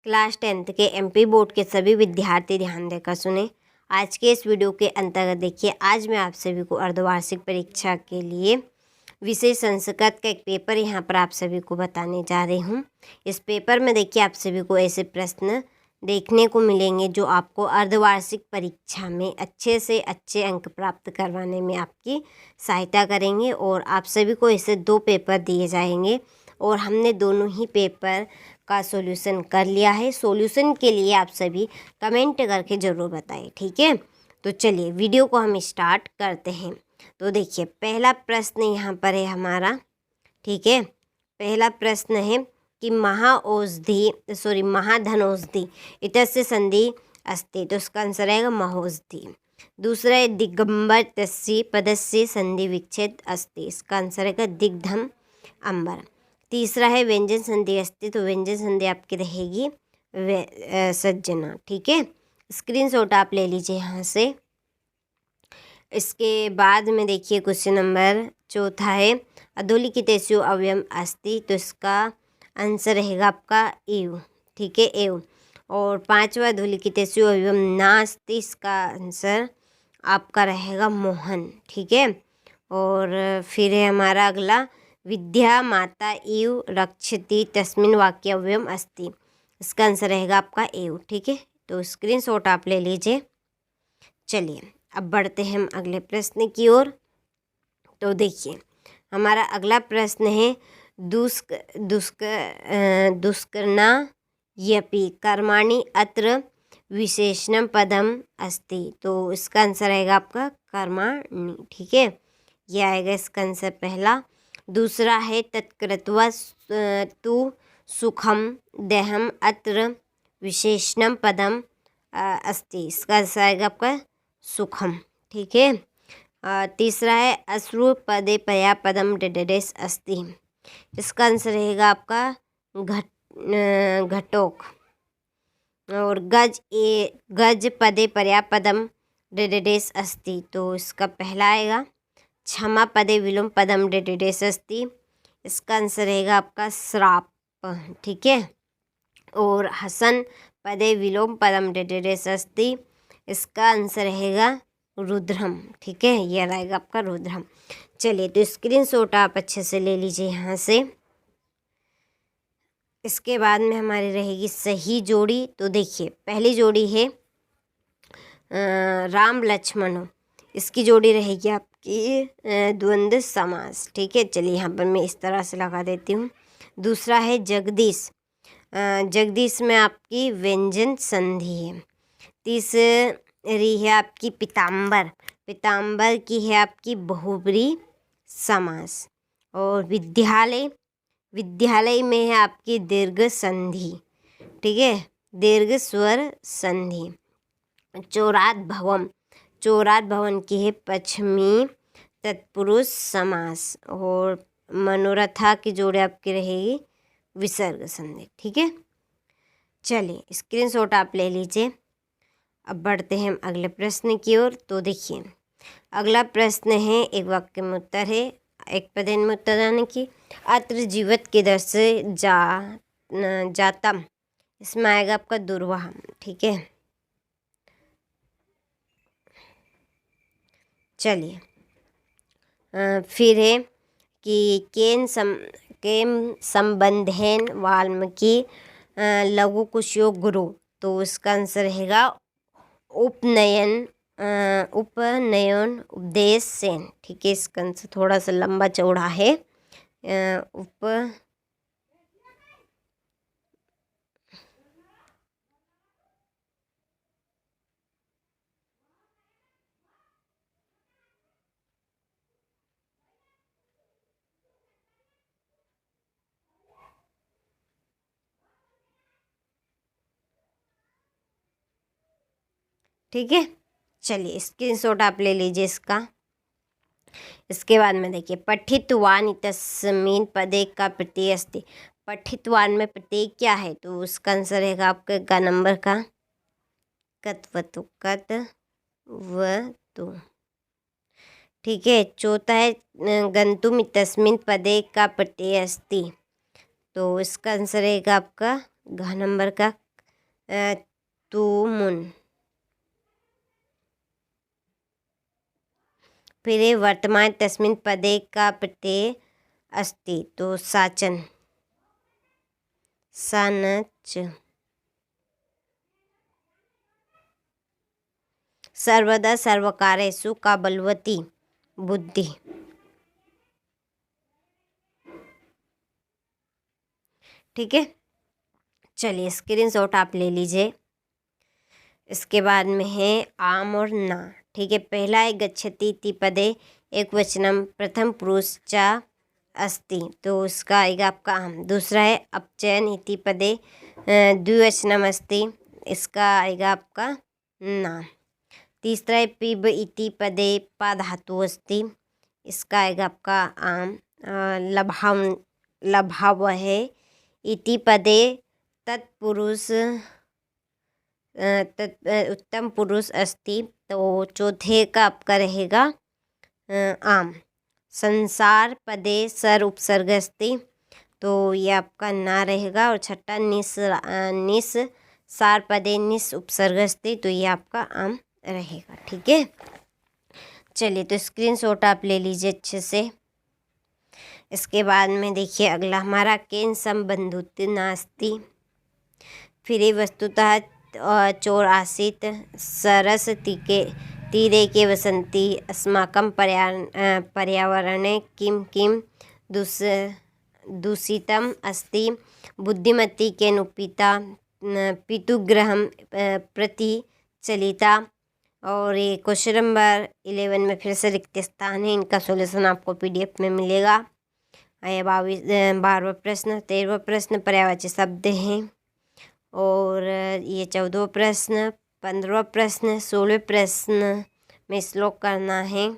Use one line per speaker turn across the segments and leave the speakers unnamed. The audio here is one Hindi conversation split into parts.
क्लास 10th के एमपी बोर्ड के सभी विद्यार्थी ध्यान देकर सुने। आज के इस वीडियो के अंतर्गत देखिए, आज मैं आप सभी को अर्धवार्षिक परीक्षा के लिए विषय संस्कृत का एक पेपर यहाँ पर आप सभी को बताने जा रही हूँ। इस पेपर में देखिए आप सभी को ऐसे प्रश्न देखने को मिलेंगे जो आपको अर्धवार्षिक परीक्षा में अच्छे से अच्छे अंक प्राप्त करवाने में आपकी सहायता करेंगे। और आप सभी को ऐसे 2 पेपर दिए जाएंगे और हमने दोनों ही पेपर का सॉल्यूशन कर लिया है। सॉल्यूशन के लिए आप सभी कमेंट करके ज़रूर बताएं, ठीक है। तो चलिए वीडियो को हम स्टार्ट करते हैं। तो देखिए पहला प्रश्न यहाँ पर है हमारा, ठीक है। पहला प्रश्न है कि महाधनौषधि इत्यस्य संधि अस्ति, तो इसका आंसर आएगा महोषधि। दूसरा है दिगंबर तस्य पदस्य संधि विच्छेद अस्ति, इसका आंसर आएगा दिग्धम अंबर। तीसरा है व्यंजन संधि अस्ति, तो व्यंजन संधि आपकी रहेगी सज्जना, ठीक है। स्क्रीनशॉट आप ले लीजिए यहाँ से। इसके बाद में देखिए क्वेश्चन नंबर 4 है अधोलिखितेषु अवयवम अस्ति, तो इसका आंसर रहेगा आपका एव, ठीक है, एव। और 5वां अधोलिखितेषु अवयवम नास्ति, इसका आंसर आपका रहेगा मोहन, ठीक है। और फिर है हमारा अगला विद्या माता इव रक्षति तस्मिन् वाक्ये अवयवम अस्ति, इसका आंसर रहेगा आपका एव, ठीक है। तो स्क्रीनशॉट आप ले लीजिए। चलिए अब बढ़ते हैं हम अगले प्रश्न की ओर। तो देखिए हमारा अगला प्रश्न है दुष्कर्णा यपि कर्माणि अत्र विशेषणम पदम अस्ति, तो इसका आंसर रहेगा आपका कर्माणि, ठीक है। यह आएगा इसका आंसर पहला। दूसरा है तत्कृत्वा तु सुखम देहम अत्र विशेषणम पदम अस्ति, इसका आंसर आएगा आपका सुखम, ठीक है। तीसरा है अश्रु पदे पया पदम डेडेस अस्ति, इसका आंसर रहेगा आपका घटोक। और गज पदे पर्या पदम डेडेस अस्ति, तो इसका पहला आएगा। क्षमा पदे विलोम पदम डेडेस अस्ति, इसका आंसर रहेगा आपका श्राप, ठीक है। और हसन पदे विलोम पदम डेडेस अस्ति, इसका आंसर रहेगा रुद्रम, ठीक है। यह रहेगा आपका रुद्रम। चलिए तो स्क्रीनशॉट आप अच्छे से ले लीजिए यहाँ से। इसके बाद में हमारी रहेगी सही जोड़ी। तो देखिए पहली जोड़ी है राम लक्ष्मण, इसकी जोड़ी रहेगी आपकी द्वंद्व समास, ठीक है। चलिए यहाँ पर मैं इस तरह से लगा देती हूँ। दूसरा है जगदीश, जगदीश में आपकी व्यंजन संधि है। तीसरी है आपकी पीताम्बर, पीताम्बर की है आपकी बहुब्री समास। और विद्यालय, विद्यालय में है आपकी दीर्घ संधि, ठीक है, दीर्घ स्वर संधि। चौरात भवन, चौरात भवन की है पश्चिमी तत्पुरुष समास। और मनोरथा की जोड़ी आपकी रहेगी विसर्ग संधि, ठीक है। चलिए स्क्रीनशॉट आप ले लीजिए। अब बढ़ते हैं हम अगले प्रश्न की ओर। तो देखिए अगला प्रश्न है एक वाक्य में उत्तर है, एक पदेन में उत्तर देने की। अत्र जीवत के दर से जातम, इसमें आएगा आपका दुर्वाह, ठीक है। चलिए फिर है कि केन संबंधेन वाल्मीकि लघुकुशो गुरु, तो इसका आंसर रहेगा उपनयन उपदेश सेन, ठीक है। इसका आंसर थोड़ा सा लंबा चौड़ा है। ठीक है। चलिए स्क्रीनशॉट आप ले लीजिए इसका। इसके बाद में देखिए पठितवान इत्यस्मिन् पदे का प्रत्यय अस्ति, पठितवान में प्रत्यय क्या है, तो उसका आंसर रहेगा आपके ग नंबर का कत्वतु, कत्वतु, ठीक है। चौथा है गंतुम इत्यस्मिन् पदे का प्रत्यय अस्ति, तो इसका आंसर रहेगा आपका घ नंबर का तुमुन। फिर वर्तमान तस्मिन् पदे का प्रत्यय अस्ति, तो साचन, सानच। सर्वदा सर्वकारेषु का बलवती, बुद्धि। ठीक है, चलिए स्क्रीनशॉट आप ले लीजिए। इसके बाद में है आम और ना। ठीक है, पहला है गच्छति इति पदे एक वचनम प्रथम पुरुष चा अस्ति, तो उसका आएगा आपका आम। दूसरा है अपचयन इति पदे द्विवचनम अस्ति, इसका आएगा आपका ना। तीसरा है पिब इति पदे पा धातु अस्ति, इसका आएगा आपका आम। लभावहे इति पदे तत्पुरुष उत्तम पुरुष अस्ति, तो चौथे का आपका रहेगा आम। संसार पदे सर उपसर्ग अस्ति, तो ये आपका ना रहेगा। और छठा निस सार पदे निस उपसर्ग अस्ति, तो ये आपका आम रहेगा। ठीक है, चलिए तो स्क्रीनशॉट आप ले लीजिए अच्छे से। इसके बाद में देखिए अगला हमारा केन संबंधुत नास्ति। फिर वस्तुतः चोर आसीत सरस्वती के तीरे के वसंती अस्माकं पर्यावरणे किं किं दूषितम् अस्ति। बुद्धिमती के नुपिता पितुगृहं प्रति चलिता। और ये क्वेश्चन नंबर 11 में फिर से रिक्त स्थान है, इनका सॉल्यूशन आपको PDF में मिलेगा। 12वां प्रश्न, 13वां प्रश्न पर्यायवाची शब्द हैं। और ये 14वां प्रश्न, 15वां प्रश्न, 16वें प्रश्न में श्लोक करना है।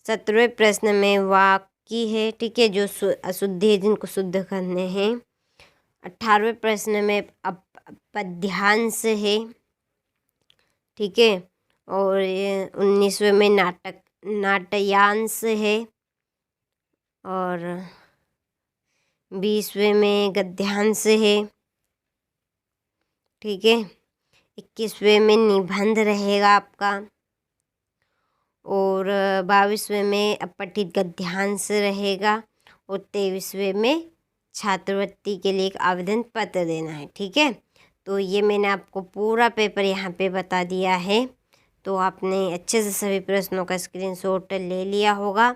17वें प्रश्न में वाक्य है, ठीक है, जो अशुद्धि है जिनको शुद्ध करने हैं। 18वें प्रश्न में पद्यांश है, ठीक है। और 19वें में नाट्यांश है। और 20वें में गद्यांश है, ठीक है। 21वें में निबंध रहेगा आपका। और 22वें में अपठित गद्यांश रहेगा। और 23वें में छात्रवृत्ति के लिए एक आवेदन पत्र देना है। ठीक है, तो ये मैंने आपको पूरा पेपर यहाँ पे बता दिया है। तो आपने अच्छे से सभी प्रश्नों का स्क्रीनशॉट ले लिया होगा।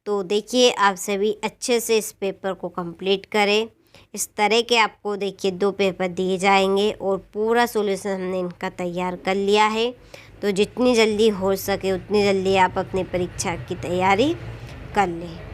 तो देखिए आप सभी अच्छे से इस पेपर को कंप्लीट करें। इस तरह के आपको देखिए 2 पेपर दिए जाएंगे और पूरा सॉल्यूशन हमने इनका तैयार कर लिया है। तो जितनी जल्दी हो सके उतनी जल्दी आप अपनी परीक्षा की तैयारी कर लें।